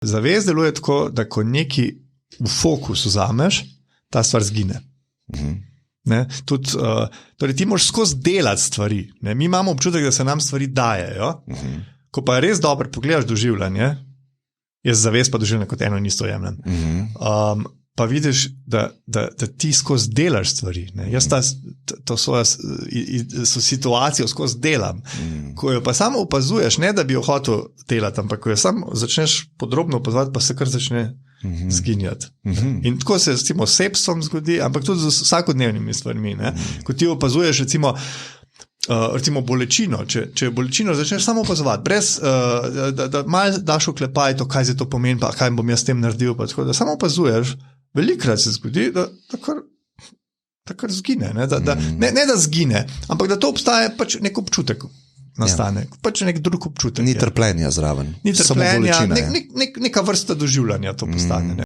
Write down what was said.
Zavest deluje tako, da ko neki v fokus vzameš, ta stvar zgine. Torej ti moraš skozi delati stvari. Ne? Mi imamo občutek, da se nam stvari dajejo, ko pa res dobro pogledaš doživljanje, jaz zavest pa doživljanje kot eno in isto jemljem, pa vidiš, da ti skozi delaš stvari. Ne? Jaz to svojo situacijo skozi delam. Ko jo pa samo opazuješ, ne da bi jo hotel delati, ampak ko jo samo začneš podrobno opazovati, pa se kar začne zginjati. In tako se recimo s sepsom zgodi, ampak tudi z vsakodnevnimi stvarmi. Ne? Ko ti opazuješ recimo bolečino, če bolečino začneš samo opazovati, brez da malo daš oklepaj to, kaj se to pomeni, pa kaj bom jaz s tem naredil, pa tako, da samo opazuješ, velikokrat se zgodi, da kar zgine. Ne da zgine, ampak da to obstaja pač nek občutek nastane. Pač nek drug občutek. Ni trpljenja zraven. Ni trpljenja, neka vrsta doživljanja to postane. Ne?